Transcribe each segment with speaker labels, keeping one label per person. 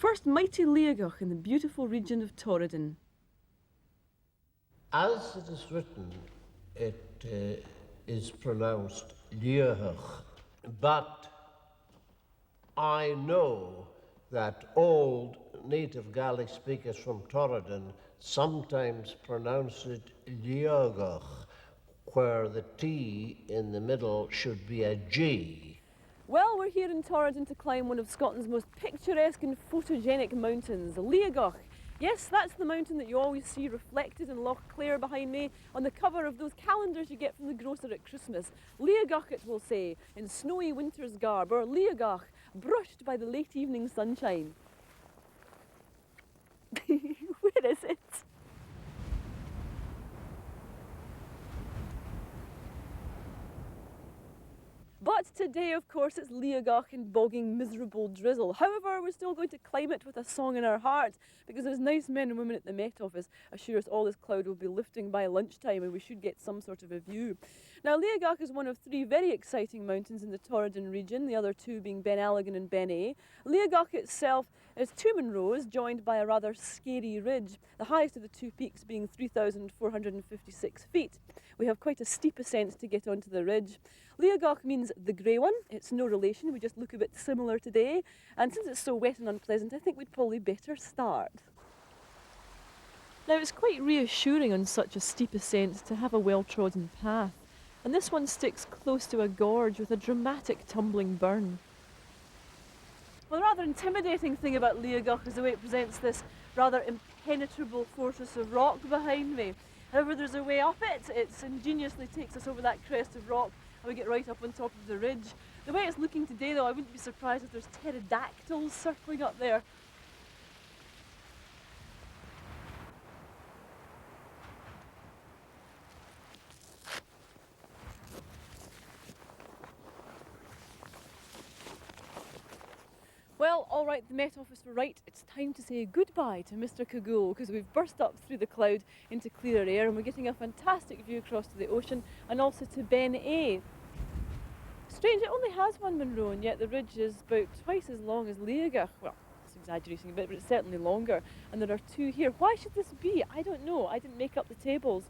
Speaker 1: first mighty Liathach in the beautiful region of Torridon.
Speaker 2: As it is written, it is pronounced Liathach, but I know that old native Gaelic speakers from Torridon sometimes pronounce it Liathach, where the T in the middle should be a G.
Speaker 1: Well, we're here in Torridon to climb one of Scotland's most picturesque and photogenic mountains, Liathach. Yes, that's the mountain that you always see reflected in Loch Clare behind me on the cover of those calendars you get from the grocer at Christmas. Liathach, it will say, in snowy winter's garb, or Liathach, brushed by the late evening sunshine. Where is it? But today, of course, it's Liathach and bogging miserable drizzle. However, we're still going to climb it with a song in our heart, because those nice men and women at the Met Office assure us all this cloud will be lifting by lunchtime and we should get some sort of a view. Now, Liathach is one of three very exciting mountains in the Torridon region, the other two being Ben Alligin and Ben A. Liathach itself is two Munros joined by a rather scary ridge, the highest of the two peaks being 3,456 feet. We have quite a steep ascent to get onto the ridge. Liathach means the grey one. It's no relation, we just look a bit similar today. And since it's so wet and unpleasant, I think we'd probably better start. Now, it's quite reassuring on such a steep ascent to have a well-trodden path. And this one sticks close to a gorge with a dramatic tumbling burn. Well, the rather intimidating thing about Liathach is the way it presents this rather impenetrable fortress of rock behind me. However, there's a way up it. It ingeniously takes us over that crest of rock and we get right up on top of the ridge. The way it's looking today, though, I wouldn't be surprised if there's pterodactyls circling up there. Well, all right, the Met Office were right. It's time to say goodbye to Mr. Cagoule, because we've burst up through the cloud into clearer air and we're getting a fantastic view across to the ocean and also to Ben A. Strange, it only has one Munro, and yet the ridge is about twice as long as Liathach. Well, that's exaggerating a bit, but it's certainly longer. And there are two here. Why should this be? I don't know. I didn't make up the tables.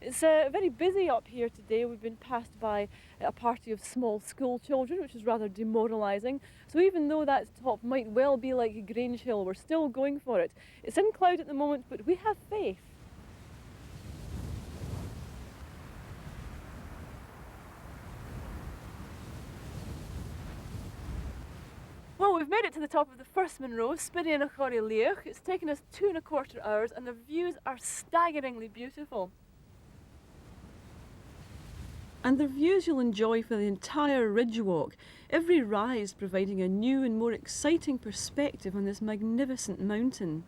Speaker 1: It's very busy up here today. We've been passed by a party of small school children, which is rather demoralising. So even though that top might well be like Grange Hill, we're still going for it. It's in cloud at the moment, but we have faith. Well, we've made it to the top of the first Munro, Spidean and Choire Lèith. It's taken us 2¼ hours and the views are staggeringly beautiful. And the views you'll enjoy for the entire ridge walk, every rise providing a new and more exciting perspective on this magnificent mountain.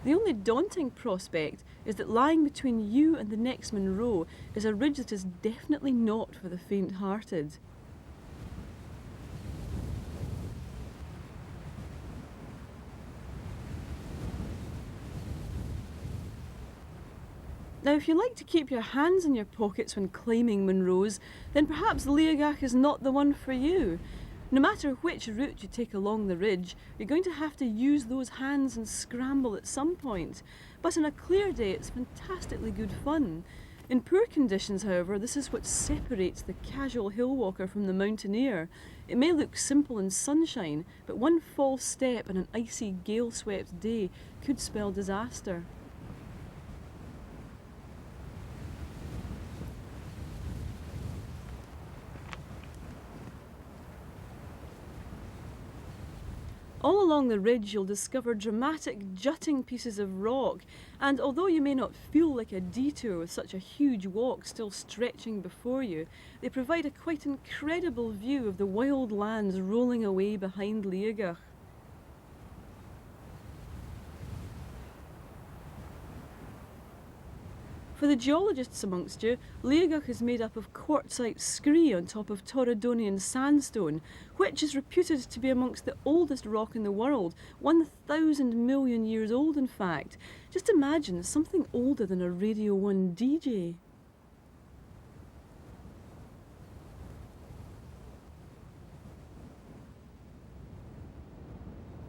Speaker 1: The only daunting prospect is that lying between you and the next Munro is a ridge that is definitely not for the faint-hearted. Now, if you like to keep your hands in your pockets when climbing Munros, then perhaps Liathach is not the one for you. No matter which route you take along the ridge, you're going to have to use those hands and scramble at some point. But on a clear day, it's fantastically good fun. In poor conditions, however, this is what separates the casual hill walker from the mountaineer. It may look simple in sunshine, but one false step on an icy, gale-swept day could spell disaster. All along the ridge you'll discover dramatic jutting pieces of rock, and although you may not feel like a detour with such a huge walk still stretching before you, they provide a quite incredible view of the wild lands rolling away behind Liathach. For the geologists amongst you, Liathach is made up of quartzite scree on top of Torridonian sandstone, which is reputed to be amongst the oldest rock in the world, 1,000 million years old in fact. Just imagine, something older than a Radio 1 DJ.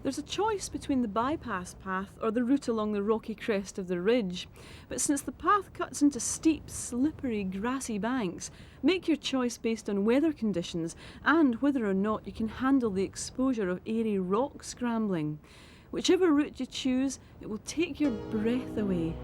Speaker 1: There's a choice between the bypass path or the route along the rocky crest of the ridge, but since the path cuts into steep, slippery, grassy banks, make your choice based on weather conditions and whether or not you can handle the exposure of airy rock scrambling. Whichever route you choose, it will take your breath away.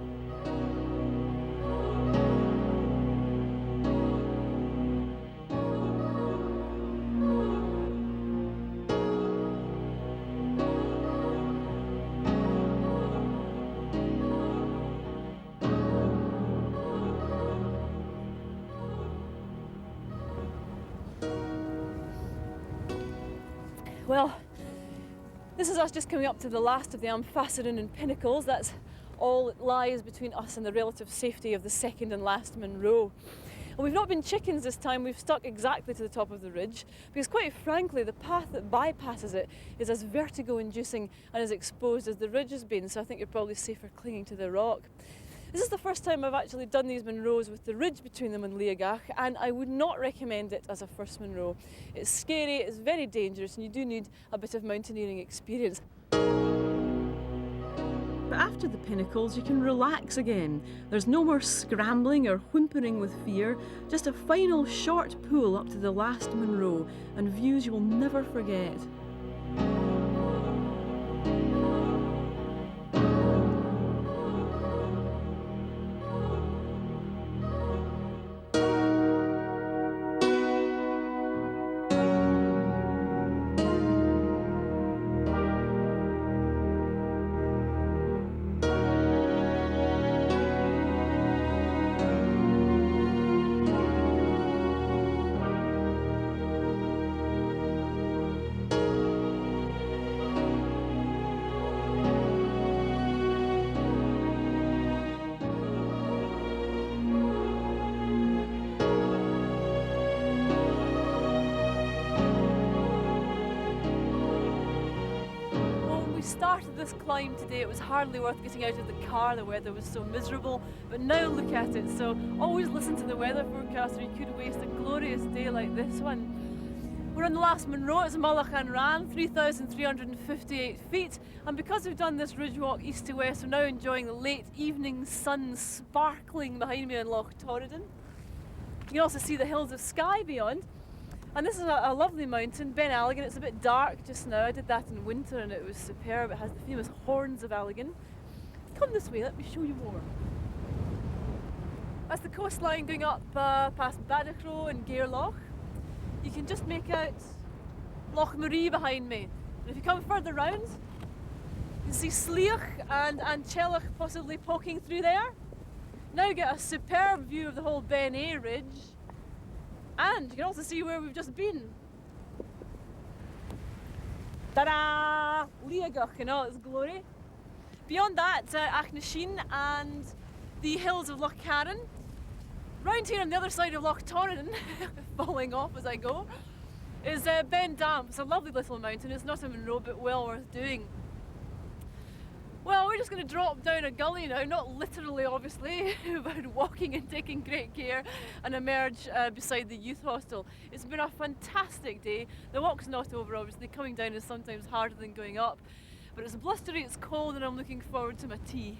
Speaker 1: Well, this is us just coming up to the last of the amphicerin and pinnacles. That's all that lies between us and the relative safety of the second and last Munro. And we've not been chickens this time, we've stuck exactly to the top of the ridge, because quite frankly the path that bypasses it is as vertigo-inducing and as exposed as the ridge has been, so I think you're probably safer clinging to the rock. This is the first time I've actually done these Munros with the ridge between them in Liathach, and I would not recommend it as a first Munro. It's scary, it's very dangerous, and you do need a bit of mountaineering experience. But after the pinnacles, you can relax again. There's no more scrambling or whimpering with fear, just a final short pull up to the last Munro, and views you will never forget. Started this climb today, it was hardly worth getting out of the car, the weather was so miserable, but now look at it. So always listen to the weather forecast or you could waste a glorious day like this one. We're on the last Munro, it's Mullach and Rathain, 3,358 feet, and because we've done this ridge walk east to west, we're now enjoying the late evening sun sparkling behind me on Loch Torridon. You can also see the hills of Skye beyond. And this is a lovely mountain, Ben Alligin. It's a bit dark just now. I did that in winter and it was superb. It has the famous horns of Alligin. Come this way, let me show you more. That's the coastline going up past Badachro and Geology. You can just make out Loch Marie behind me. And if you come further round, you can see Liathach and Mullach possibly poking through there. Now you get a superb view of the whole Ben A ridge. And you can also see where we've just been. Ta-da! Liathach in all its glory. Beyond that, Achnashin and the hills of Loch Carron. Round here on the other side of Loch Torridon, falling off as I go, is Ben Damp. It's a lovely little mountain. It's not a Munro, but well worth doing. Well, we're just going to drop down a gully now, not literally obviously, but walking and taking great care, and emerge beside the youth hostel. It's been a fantastic day. The walk's not over obviously, coming down is sometimes harder than going up, but it's blustery, it's cold, and I'm looking forward to my tea.